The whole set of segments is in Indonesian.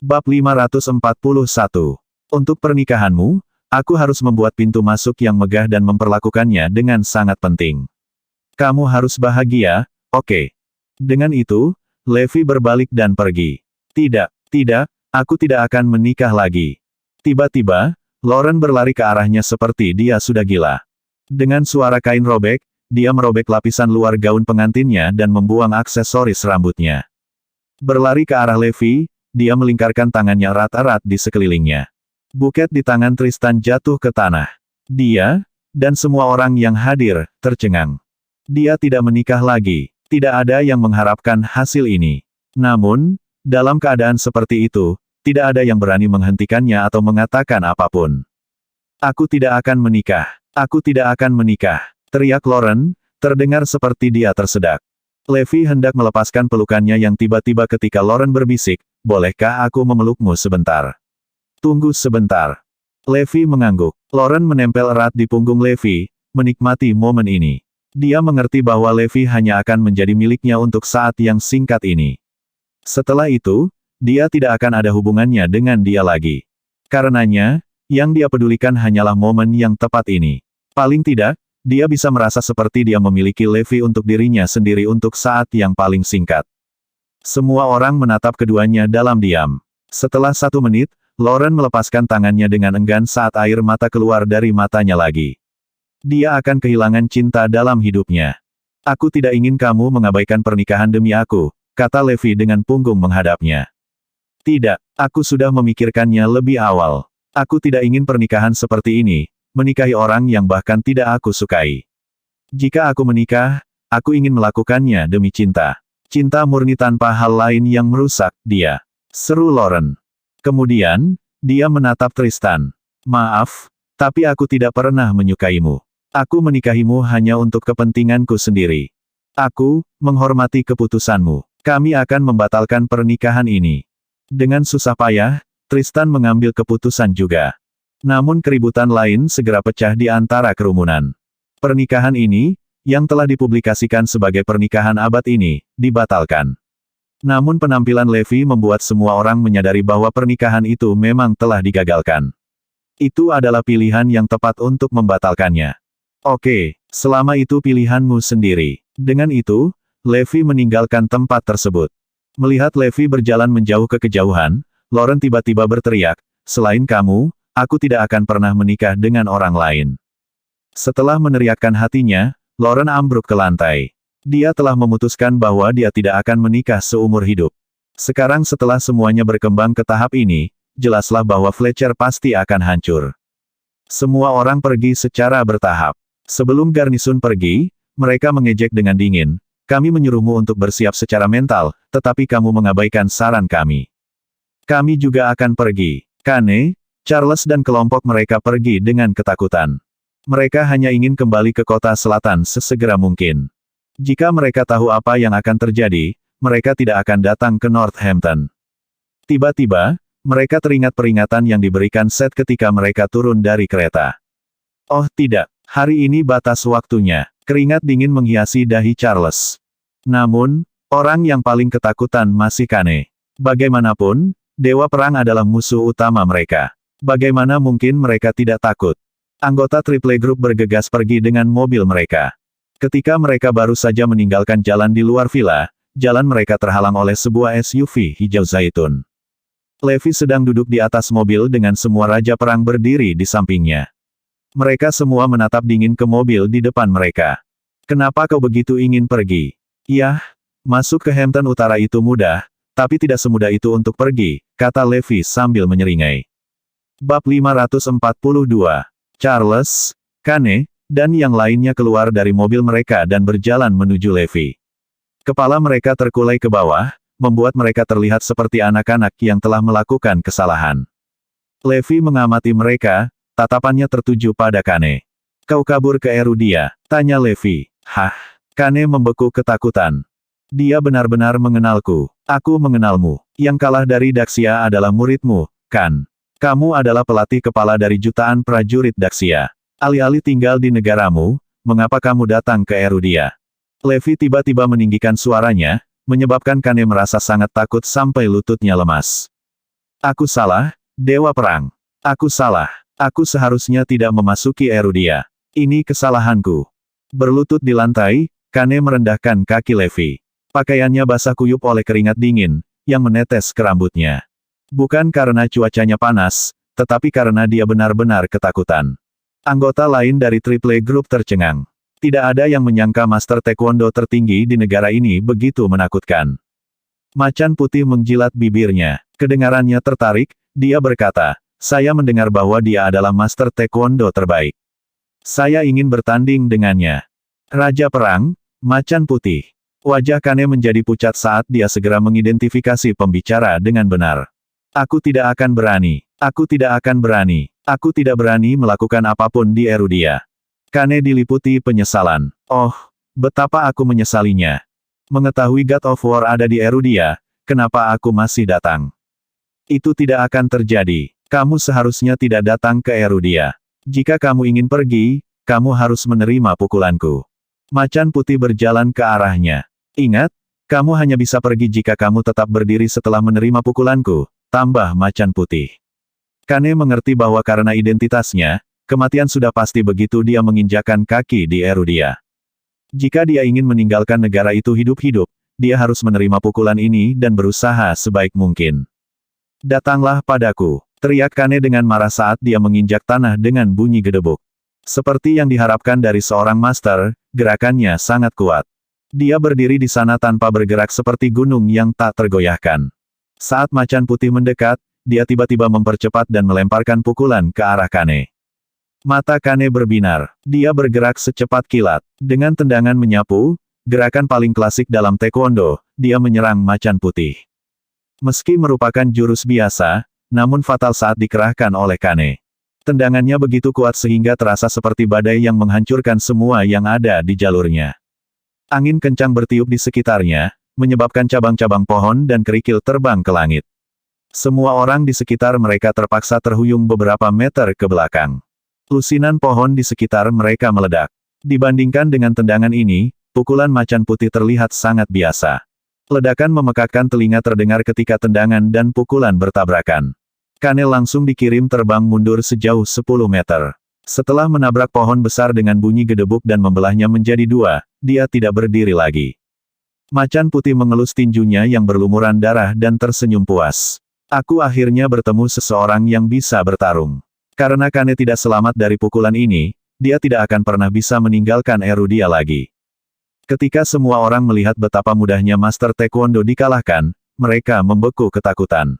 Bab 541. Untuk pernikahanmu, aku harus membuat pintu masuk yang megah dan memperlakukannya dengan sangat penting. Kamu harus bahagia, oke? Dengan itu, Levi berbalik dan pergi. Tidak, aku tidak akan menikah lagi. Tiba-tiba, Lauren berlari ke arahnya seperti dia sudah gila. Dengan suara kain robek, dia merobek lapisan luar gaun pengantinnya dan membuang aksesoris rambutnya. Berlari ke arah Levi, dia melingkarkan tangannya erat-erat di sekelilingnya. Buket di tangan Tristan jatuh ke tanah. Dia, dan semua orang yang hadir, tercengang. Dia tidak menikah lagi. Tidak ada yang mengharapkan hasil ini. Namun, dalam keadaan seperti itu, tidak ada yang berani menghentikannya atau mengatakan apapun. Aku tidak akan menikah. Aku tidak akan menikah. Teriak Lauren, terdengar seperti dia tersedak. Levi hendak melepaskan pelukannya yang tiba-tiba ketika Lauren berbisik, bolehkah aku memelukmu sebentar? Tunggu sebentar. Levi mengangguk. Lauren menempel erat di punggung Levi, menikmati momen ini. Dia mengerti bahwa Levi hanya akan menjadi miliknya untuk saat yang singkat ini. Setelah itu, dia tidak akan ada hubungannya dengan dia lagi. Karenanya, yang dia pedulikan hanyalah momen yang tepat ini. Paling tidak, dia bisa merasa seperti dia memiliki Levi untuk dirinya sendiri untuk saat yang paling singkat. Semua orang menatap keduanya dalam diam. Setelah 1 menit, Lauren melepaskan tangannya dengan enggan saat air mata keluar dari matanya lagi. Dia akan kehilangan cinta dalam hidupnya. Aku tidak ingin kamu mengabaikan pernikahan demi aku, kata Levi dengan punggung menghadapnya. Tidak, aku sudah memikirkannya lebih awal. Aku tidak ingin pernikahan seperti ini, menikahi orang yang bahkan tidak aku sukai. Jika aku menikah, aku ingin melakukannya demi cinta. Cinta murni tanpa hal lain yang merusak dia. Seru Lauren. Kemudian, dia menatap Tristan. Maaf, tapi aku tidak pernah menyukaimu. Aku menikahimu hanya untuk kepentinganku sendiri. Aku menghormati keputusanmu. Kami akan membatalkan pernikahan ini. Dengan susah payah, Tristan mengambil keputusan juga. Namun keributan lain segera pecah di antara kerumunan. Pernikahan ini, yang telah dipublikasikan sebagai pernikahan abad ini, dibatalkan. Namun penampilan Levi membuat semua orang menyadari bahwa pernikahan itu memang telah digagalkan. Itu adalah pilihan yang tepat untuk membatalkannya. Oke, selama itu pilihanmu sendiri. Dengan itu, Levi meninggalkan tempat tersebut. Melihat Levi berjalan menjauh ke kejauhan, Lauren tiba-tiba berteriak, "Selain kamu, aku tidak akan pernah menikah dengan orang lain." Setelah meneriakkan hatinya, Lauren ambruk ke lantai. Dia telah memutuskan bahwa dia tidak akan menikah seumur hidup. Sekarang setelah semuanya berkembang ke tahap ini, jelaslah bahwa Fletcher pasti akan hancur. Semua orang pergi secara bertahap. Sebelum garnisun pergi, mereka mengejek dengan dingin, "Kami menyuruhmu untuk bersiap secara mental, tetapi kamu mengabaikan saran kami. Kami juga akan pergi." Kane, Charles dan kelompok mereka pergi dengan ketakutan. Mereka hanya ingin kembali ke kota selatan sesegera mungkin. Jika mereka tahu apa yang akan terjadi, mereka tidak akan datang ke Northampton. Tiba-tiba, mereka teringat peringatan yang diberikan Seth ketika mereka turun dari kereta. Oh tidak, hari ini batas waktunya. Keringat dingin menghiasi dahi Charles. Namun, orang yang paling ketakutan masih Kane. Bagaimanapun, Dewa Perang adalah musuh utama mereka. Bagaimana mungkin mereka tidak takut? Anggota Triple Group bergegas pergi dengan mobil mereka. Ketika mereka baru saja meninggalkan jalan di luar villa, jalan mereka terhalang oleh sebuah SUV hijau zaitun. Levi sedang duduk di atas mobil dengan semua Raja Perang berdiri di sampingnya. Mereka semua menatap dingin ke mobil di depan mereka. "Kenapa kau begitu ingin pergi?" "Yah, masuk ke Hampton Utara itu mudah, tapi tidak semudah itu untuk pergi," kata Levi sambil menyeringai. Bab 542. Charles, Kane, dan yang lainnya keluar dari mobil mereka dan berjalan menuju Levi. Kepala mereka terkulai ke bawah, membuat mereka terlihat seperti anak-anak yang telah melakukan kesalahan. Levi mengamati mereka, tatapannya tertuju pada Kane. "Kau kabur ke Erudia?" tanya Levi. "Hah?" Kane membekuk ketakutan. "Dia benar-benar mengenalku. Aku mengenalmu. Yang kalah dari Daxia adalah muridmu, kan? Kamu adalah pelatih kepala dari jutaan prajurit Daxia. Alih-alih tinggal di negaramu, mengapa kamu datang ke Erudia?" Levi tiba-tiba meninggikan suaranya, menyebabkan Kane merasa sangat takut sampai lututnya lemas. Aku salah, Dewa Perang. Aku salah. Aku seharusnya tidak memasuki Erudia. Ini kesalahanku. Berlutut di lantai, Kane merendahkan kaki Levi. Pakaiannya basah kuyup oleh keringat dingin, yang menetes ke rambutnya. Bukan karena cuacanya panas, tetapi karena dia benar-benar ketakutan. Anggota lain dari Triple Group tercengang. Tidak ada yang menyangka Master Taekwondo tertinggi di negara ini begitu menakutkan. Macan putih menjilat bibirnya. Kedengarannya tertarik, dia berkata, saya mendengar bahwa dia adalah Master Taekwondo terbaik. Saya ingin bertanding dengannya. Raja Perang, Macan Putih. Wajah Kane menjadi pucat saat dia segera mengidentifikasi pembicara dengan benar. Aku tidak akan berani. Aku tidak akan berani. Aku tidak berani melakukan apapun di Erudia. Kane diliputi penyesalan. Oh, betapa aku menyesalinya. Mengetahui God of War ada di Erudia, kenapa aku masih datang? Itu tidak akan terjadi. Kamu seharusnya tidak datang ke Erudia. Jika kamu ingin pergi, kamu harus menerima pukulanku. Macan putih berjalan ke arahnya. Ingat, kamu hanya bisa pergi jika kamu tetap berdiri setelah menerima pukulanku, tambah macan putih. Kane mengerti bahwa karena identitasnya, kematian sudah pasti begitu dia menginjakan kaki di Erudia. Jika dia ingin meninggalkan negara itu hidup-hidup, dia harus menerima pukulan ini dan berusaha sebaik mungkin. Datanglah padaku. Teriak Kane dengan marah saat dia menginjak tanah dengan bunyi gedebuk. Seperti yang diharapkan dari seorang master, gerakannya sangat kuat. Dia berdiri di sana tanpa bergerak seperti gunung yang tak tergoyahkan. Saat macan putih mendekat, dia tiba-tiba mempercepat dan melemparkan pukulan ke arah Kane. Mata Kane berbinar. Dia bergerak secepat kilat. Dengan tendangan menyapu, gerakan paling klasik dalam Taekwondo, dia menyerang macan putih. Meski merupakan jurus biasa, namun fatal saat dikerahkan oleh Kane. Tendangannya begitu kuat sehingga terasa seperti badai yang menghancurkan semua yang ada di jalurnya. Angin kencang bertiup di sekitarnya, menyebabkan cabang-cabang pohon dan kerikil terbang ke langit. Semua orang di sekitar mereka terpaksa terhuyung beberapa meter ke belakang. Lusinan pohon di sekitar mereka meledak. Dibandingkan dengan tendangan ini, pukulan macan putih terlihat sangat biasa. Ledakan memekakkan telinga terdengar ketika tendangan dan pukulan bertabrakan. Kane langsung dikirim terbang mundur sejauh 10 meter. Setelah menabrak pohon besar dengan bunyi gedebuk dan membelahnya menjadi dua, dia tidak berdiri lagi. Macan putih mengelus tinjunya yang berlumuran darah dan tersenyum puas. Aku akhirnya bertemu seseorang yang bisa bertarung. Karena Kane tidak selamat dari pukulan ini, dia tidak akan pernah bisa meninggalkan Erudia lagi. Ketika semua orang melihat betapa mudahnya Master Taekwondo dikalahkan, mereka membeku ketakutan.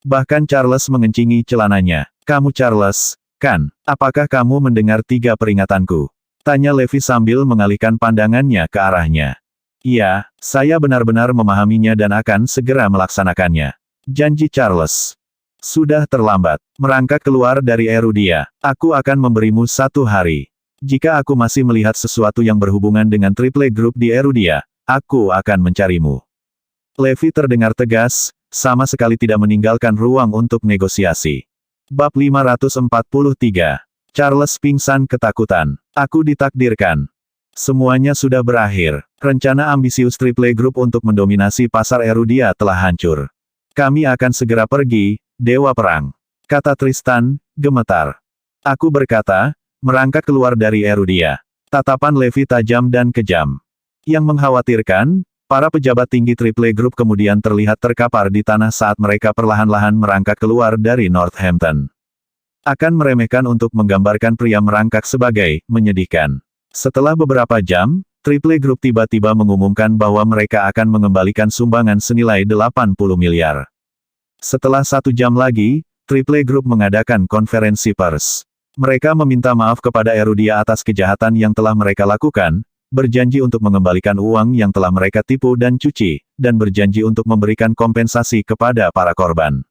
Bahkan Charles mengencingi celananya. Kamu Charles, kan? Apakah kamu mendengar 3 peringatanku? Tanya Levi sambil mengalihkan pandangannya ke arahnya. Iya, saya benar-benar memahaminya dan akan segera melaksanakannya. Janji Charles. Sudah terlambat. Merangkak keluar dari Erudia. Aku akan memberimu 1 hari. Jika aku masih melihat sesuatu yang berhubungan dengan Triple Group di Erudia, aku akan mencarimu. Levi terdengar tegas, sama sekali tidak meninggalkan ruang untuk negosiasi. Bab 543. Charles pingsan ketakutan. Aku ditakdirkan. Semuanya sudah berakhir. Rencana ambisius Triple Group untuk mendominasi pasar Erudia telah hancur. Kami akan segera pergi, Dewa Perang. Kata Tristan, gemetar. Aku berkata, merangkak keluar dari Erudia. Tatapan Levi tajam dan kejam. Yang mengkhawatirkan, para pejabat tinggi Triple Group kemudian terlihat terkapar di tanah saat mereka perlahan-lahan merangkak keluar dari Northampton. Akan meremehkan untuk menggambarkan pria merangkak sebagai menyedihkan. Setelah beberapa jam, Triple Group tiba-tiba mengumumkan bahwa mereka akan mengembalikan sumbangan senilai 80 miliar. Setelah 1 jam lagi, Triple Group mengadakan konferensi pers. Mereka meminta maaf kepada Erudia atas kejahatan yang telah mereka lakukan, berjanji untuk mengembalikan uang yang telah mereka tipu dan cuci, dan berjanji untuk memberikan kompensasi kepada para korban.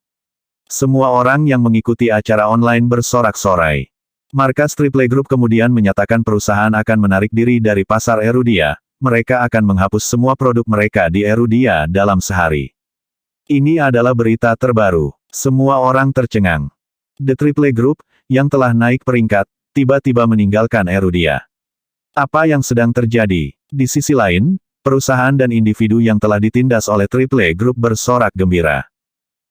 Semua orang yang mengikuti acara online bersorak-sorai. Markas Triple Group kemudian menyatakan perusahaan akan menarik diri dari pasar Erudia, mereka akan menghapus semua produk mereka di Erudia dalam sehari. Ini adalah berita terbaru. Semua orang tercengang. The Triple Group, yang telah naik peringkat, tiba-tiba meninggalkan Erudia. Apa yang sedang terjadi? Di sisi lain, perusahaan dan individu yang telah ditindas oleh Triple Group bersorak gembira.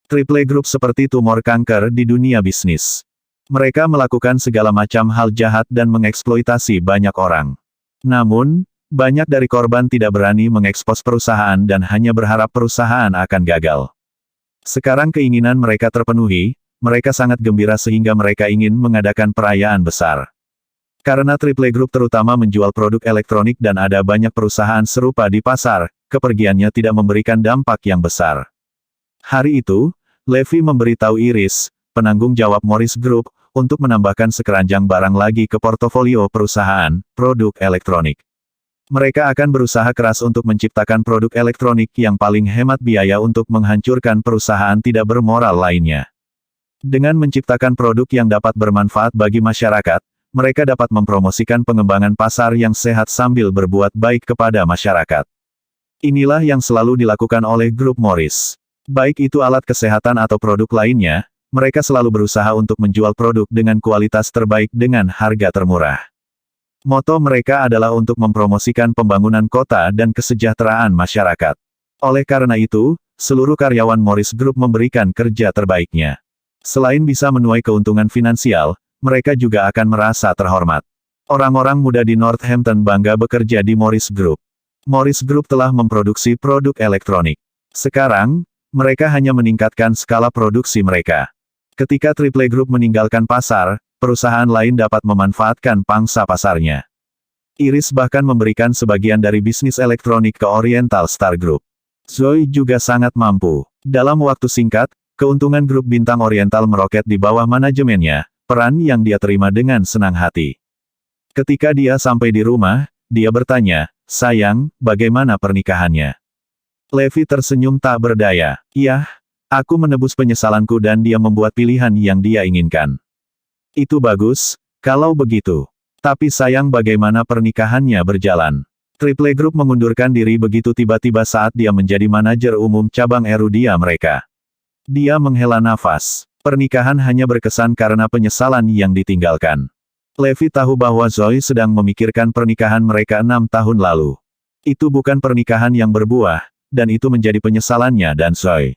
Triple Group seperti tumor kanker di dunia bisnis. Mereka melakukan segala macam hal jahat dan mengeksploitasi banyak orang. Namun, banyak dari korban tidak berani mengekspos perusahaan dan hanya berharap perusahaan akan gagal. Sekarang keinginan mereka terpenuhi, mereka sangat gembira sehingga mereka ingin mengadakan perayaan besar. Karena Triple Group terutama menjual produk elektronik dan ada banyak perusahaan serupa di pasar, kepergiannya tidak memberikan dampak yang besar. Hari itu, Levi memberitahu Iris, penanggung jawab Morris Group, untuk menambahkan sekeranjang barang lagi ke portofolio perusahaan, produk elektronik. Mereka akan berusaha keras untuk menciptakan produk elektronik yang paling hemat biaya untuk menghancurkan perusahaan tidak bermoral lainnya. Dengan menciptakan produk yang dapat bermanfaat bagi masyarakat, mereka dapat mempromosikan pengembangan pasar yang sehat sambil berbuat baik kepada masyarakat. Inilah yang selalu dilakukan oleh grup Morris. Baik itu alat kesehatan atau produk lainnya, mereka selalu berusaha untuk menjual produk dengan kualitas terbaik dengan harga termurah. Moto mereka adalah untuk mempromosikan pembangunan kota dan kesejahteraan masyarakat. Oleh karena itu, seluruh karyawan Morris Group memberikan kerja terbaiknya. Selain bisa menuai keuntungan finansial, mereka juga akan merasa terhormat. Orang-orang muda di Northampton bangga bekerja di Morris Group. Morris Group telah memproduksi produk elektronik. Sekarang, mereka hanya meningkatkan skala produksi mereka. Ketika Triple Group meninggalkan pasar, perusahaan lain dapat memanfaatkan pangsa pasarnya. Iris bahkan memberikan sebagian dari bisnis elektronik ke Oriental Star Group. Zoe juga sangat mampu. Dalam waktu singkat, keuntungan grup bintang Oriental meroket di bawah manajemennya, peran yang dia terima dengan senang hati. Ketika dia sampai di rumah, dia bertanya, "Sayang, bagaimana pernikahannya?" Levi tersenyum tak berdaya. "Iya, aku menebus penyesalanku dan dia membuat pilihan yang dia inginkan." "Itu bagus, kalau begitu. Tapi sayang bagaimana pernikahannya berjalan." Triple Group mengundurkan diri begitu tiba-tiba saat dia menjadi manajer umum cabang Erudia mereka. Dia menghela nafas. Pernikahan hanya berkesan karena penyesalan yang ditinggalkan. Levi tahu bahwa Zoe sedang memikirkan pernikahan mereka 6 tahun lalu. Itu bukan pernikahan yang berbuah, dan itu menjadi penyesalannya dan Zoe.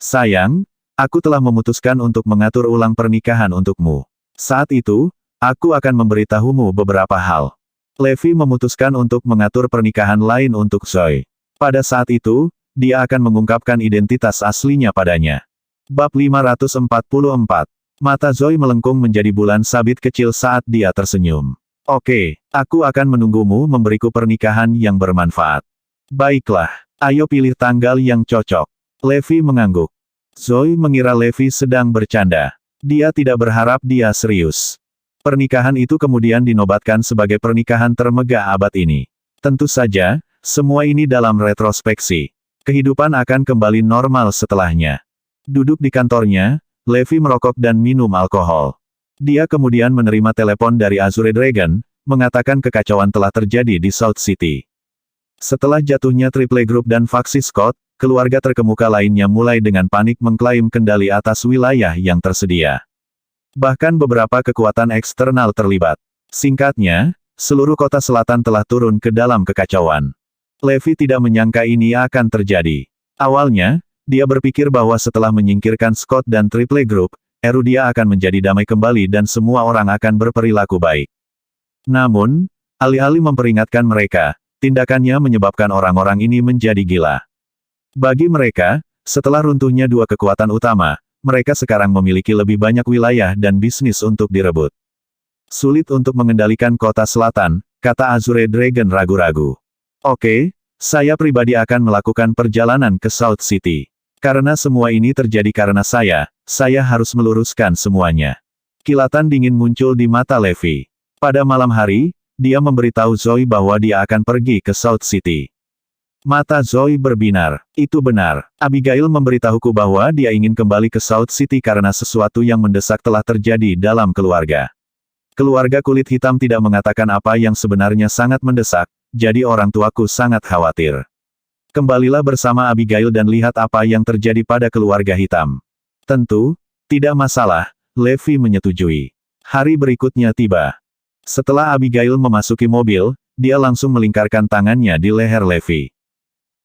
"Sayang, aku telah memutuskan untuk mengatur ulang pernikahan untukmu. Saat itu, aku akan memberitahumu beberapa hal." Levi memutuskan untuk mengatur pernikahan lain untuk Zoe. Pada saat itu, dia akan mengungkapkan identitas aslinya padanya. Bab 544. Mata Zoe melengkung menjadi bulan sabit kecil saat dia tersenyum. "Oke, aku akan menunggumu memberiku pernikahan yang bermanfaat." "Baiklah. Ayo pilih tanggal yang cocok." Levi mengangguk. Zoe mengira Levi sedang bercanda. Dia tidak berharap dia serius. Pernikahan itu kemudian dinobatkan sebagai pernikahan termegah abad ini. Tentu saja, semua ini dalam retrospeksi. Kehidupan akan kembali normal setelahnya. Duduk di kantornya, Levi merokok dan minum alkohol. Dia kemudian menerima telepon dari Azure Dragon, mengatakan kekacauan telah terjadi di South City. Setelah jatuhnya Triple Group dan faksi Scott, keluarga terkemuka lainnya mulai dengan panik mengklaim kendali atas wilayah yang tersedia. Bahkan beberapa kekuatan eksternal terlibat. Singkatnya, seluruh kota selatan telah turun ke dalam kekacauan. Levi tidak menyangka ini akan terjadi. Awalnya, dia berpikir bahwa setelah menyingkirkan Scott dan Triple Group, Erudia akan menjadi damai kembali dan semua orang akan berperilaku baik. Namun, alih-alih memperingatkan mereka, tindakannya menyebabkan orang-orang ini menjadi gila. Bagi mereka, setelah runtuhnya dua kekuatan utama, mereka sekarang memiliki lebih banyak wilayah dan bisnis untuk direbut. "Sulit untuk mengendalikan kota selatan," kata Azure Dragon ragu-ragu. "Oke, saya pribadi akan melakukan perjalanan ke South City. Karena semua ini terjadi karena saya harus meluruskan semuanya." Kilatan dingin muncul di mata Levi. Pada malam hari, dia memberitahu Zoe bahwa dia akan pergi ke South City. Mata Zoe berbinar. "Itu benar. Abigail memberitahuku bahwa dia ingin kembali ke South City karena sesuatu yang mendesak telah terjadi dalam keluarga. Keluarga kulit hitam tidak mengatakan apa yang sebenarnya sangat mendesak, jadi orang tuaku sangat khawatir. Kembalilah bersama Abigail dan lihat apa yang terjadi pada keluarga hitam." "Tentu, tidak masalah," Levi menyetujui. Hari berikutnya tiba. Setelah Abigail memasuki mobil, dia langsung melingkarkan tangannya di leher Levi.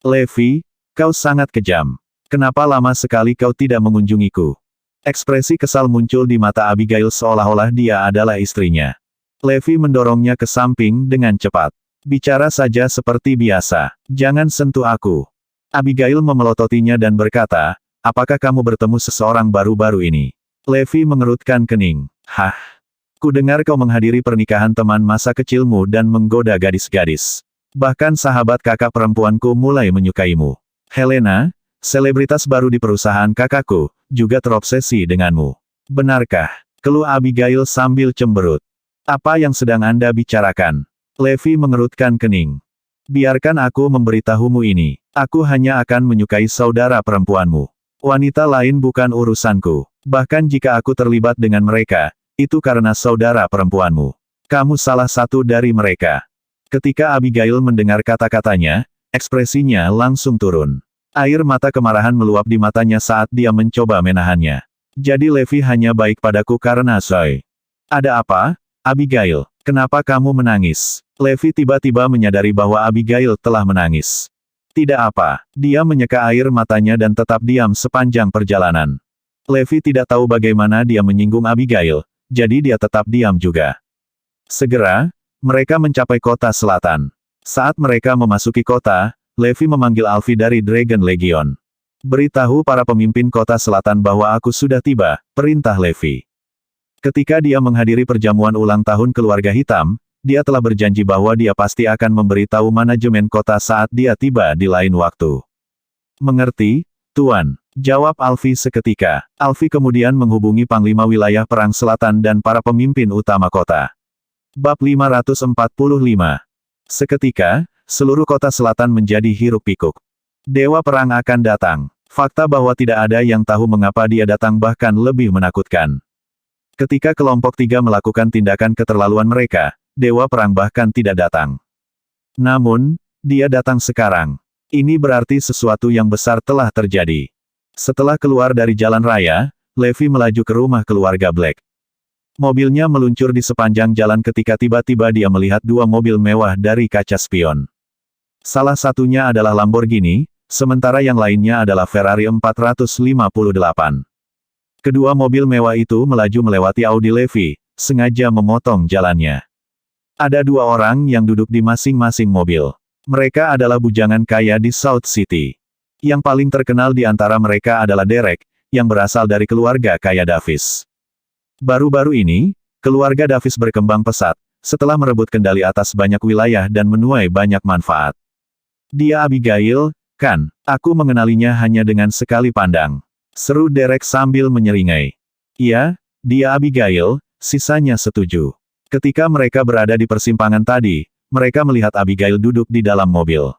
"Levi, kau sangat kejam. Kenapa lama sekali kau tidak mengunjungiku? Ekspresi kesal muncul di mata Abigail seolah-olah dia adalah istrinya. Levi mendorongnya ke samping dengan cepat. Bicara saja seperti biasa. Jangan sentuh aku. Abigail memelototinya dan berkata, apakah kamu bertemu seseorang baru-baru ini? Levi mengerutkan kening. Hah? Kudengar kau menghadiri pernikahan teman masa kecilmu dan menggoda gadis-gadis. Bahkan sahabat kakak perempuanku mulai menyukaimu. Helena, selebritas baru di perusahaan kakakku, juga terobsesi denganmu. Benarkah? Keluh Abigail sambil cemberut. Apa yang sedang Anda bicarakan? Levi mengerutkan kening. Biarkan aku memberitahumu ini. Aku hanya akan menyukai saudara perempuanmu. Wanita lain bukan urusanku. Bahkan jika aku terlibat dengan mereka, itu karena saudara perempuanmu. Kamu salah satu dari mereka. Ketika Abigail mendengar kata-katanya, ekspresinya langsung turun. Air mata kemarahan meluap di matanya saat dia mencoba menahannya. Jadi Levi hanya baik padaku karena Zoe. Ada apa? Abigail, kenapa kamu menangis? Levi tiba-tiba menyadari bahwa Abigail telah menangis. Tidak apa, dia menyeka air matanya dan tetap diam sepanjang perjalanan. Levi tidak tahu bagaimana dia menyinggung Abigail, jadi dia tetap diam juga. Segera, mereka mencapai kota selatan. Saat mereka memasuki kota, Levi memanggil Alfie dari Dragon Legion. Beritahu para pemimpin kota selatan bahwa aku sudah tiba, perintah Levi. Ketika dia menghadiri perjamuan ulang tahun keluarga hitam, dia telah berjanji bahwa dia pasti akan memberitahu manajemen kota saat dia tiba di lain waktu. Mengerti, Tuan? Jawab Alfie seketika. Alfie kemudian menghubungi Panglima Wilayah Perang Selatan dan para pemimpin utama kota. Bab 545. Seketika, seluruh kota selatan menjadi hiruk-pikuk. Dewa Perang akan datang. Fakta bahwa tidak ada yang tahu mengapa dia datang bahkan lebih menakutkan. Ketika kelompok tiga melakukan tindakan keterlaluan mereka, Dewa Perang bahkan tidak datang. Namun, dia datang sekarang. Ini berarti sesuatu yang besar telah terjadi. Setelah keluar dari jalan raya, Levi melaju ke rumah keluarga Black. Mobilnya meluncur di sepanjang jalan ketika tiba-tiba dia melihat dua mobil mewah dari kaca spion. Salah satunya adalah Lamborghini, sementara yang lainnya adalah Ferrari 458. Kedua mobil mewah itu melaju melewati Audi Levi, sengaja memotong jalannya. Ada dua orang yang duduk di masing-masing mobil. Mereka adalah bujangan kaya di South City. Yang paling terkenal di antara mereka adalah Derek, yang berasal dari keluarga kaya Davis. Baru-baru ini, keluarga Davis berkembang pesat, setelah merebut kendali atas banyak wilayah dan menuai banyak manfaat. Dia Abigail, kan? Aku mengenalinya hanya dengan sekali pandang. Seru Derek sambil menyeringai. Iya, dia Abigail, sisanya setuju. Ketika mereka berada di persimpangan tadi, mereka melihat Abigail duduk di dalam mobil.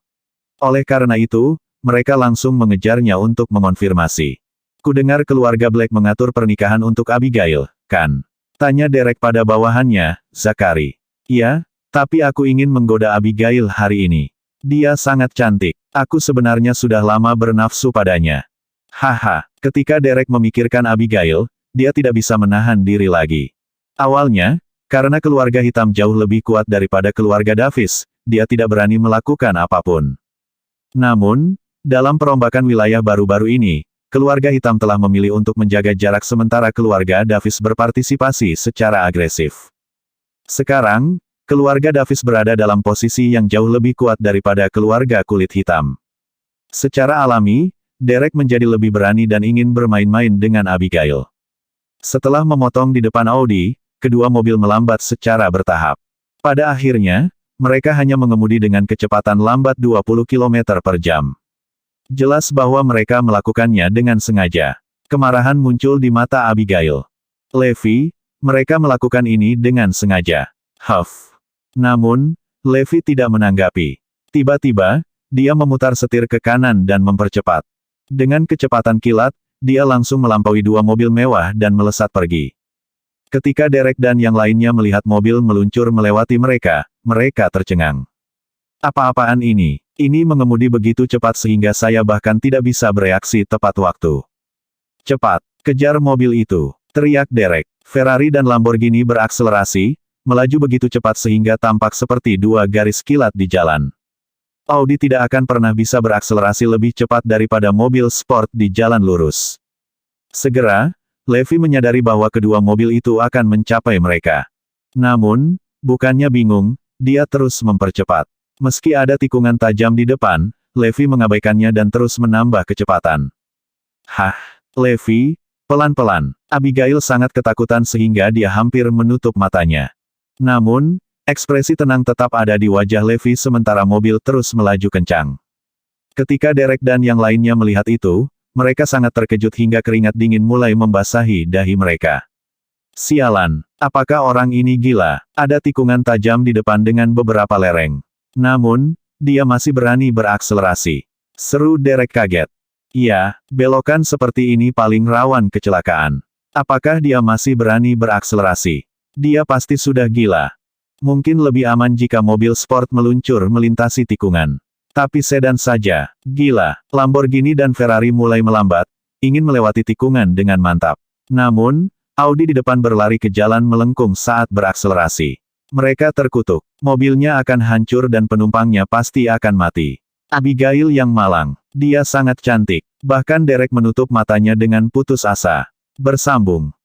Oleh karena itu, mereka langsung mengejarnya untuk mengonfirmasi. Kudengar keluarga Black mengatur pernikahan untuk Abigail, kan? Tanya Derek pada bawahannya, Zachary. Iya, tapi aku ingin menggoda Abigail hari ini. Dia sangat cantik. Aku sebenarnya sudah lama bernafsu padanya. Haha, ketika Derek memikirkan Abigail, dia tidak bisa menahan diri lagi. Awalnya, karena keluarga hitam jauh lebih kuat daripada keluarga Davis, dia tidak berani melakukan apapun. Namun, dalam perombakan wilayah baru-baru ini, keluarga hitam telah memilih untuk menjaga jarak sementara keluarga Davis berpartisipasi secara agresif. Sekarang, keluarga Davis berada dalam posisi yang jauh lebih kuat daripada keluarga kulit hitam. Secara alami, Derek menjadi lebih berani dan ingin bermain-main dengan Abigail. Setelah memotong di depan Audi, kedua mobil melambat secara bertahap. Pada akhirnya, mereka hanya mengemudi dengan kecepatan lambat 20 km per jam. Jelas bahwa mereka melakukannya dengan sengaja. Kemarahan muncul di mata Abigail. Levi, mereka melakukan ini dengan sengaja. Huff. Namun, Levi tidak menanggapi. Tiba-tiba, dia memutar setir ke kanan dan mempercepat. Dengan kecepatan kilat, dia langsung melampaui dua mobil mewah dan melesat pergi. Ketika Derek dan yang lainnya melihat mobil meluncur melewati mereka, mereka tercengang. Apa-apaan ini? Ini mengemudi begitu cepat sehingga saya bahkan tidak bisa bereaksi tepat waktu. Cepat, kejar mobil itu, teriak Derek. Ferrari dan Lamborghini berakselerasi, melaju begitu cepat sehingga tampak seperti dua garis kilat di jalan. Audi tidak akan pernah bisa berakselerasi lebih cepat daripada mobil sport di jalan lurus. Segera, Levi menyadari bahwa kedua mobil itu akan mencapai mereka. Namun, bukannya bingung, dia terus mempercepat. Meski ada tikungan tajam di depan, Levi mengabaikannya dan terus menambah kecepatan. Hah, Levi, pelan-pelan. Abigail sangat ketakutan sehingga dia hampir menutup matanya. Namun, ekspresi tenang tetap ada di wajah Levi sementara mobil terus melaju kencang. Ketika Derek dan yang lainnya melihat itu, mereka sangat terkejut hingga keringat dingin mulai membasahi dahi mereka. Sialan, apakah orang ini gila? Ada tikungan tajam di depan dengan beberapa lereng. Namun, dia masih berani berakselerasi. Seru Derek kaget. Iya, belokan seperti ini paling rawan kecelakaan. Apakah dia masih berani berakselerasi? Dia pasti sudah gila. Mungkin lebih aman jika mobil sport meluncur melintasi tikungan. Tapi sedan saja, gila. Lamborghini dan Ferrari mulai melambat, ingin melewati tikungan dengan mantap. Namun, Audi di depan berlari ke jalan melengkung saat berakselerasi. Mereka terkutuk. Mobilnya akan hancur dan penumpangnya pasti akan mati. Abigail yang malang. Dia sangat cantik. Bahkan Derek menutup matanya dengan putus asa. Bersambung.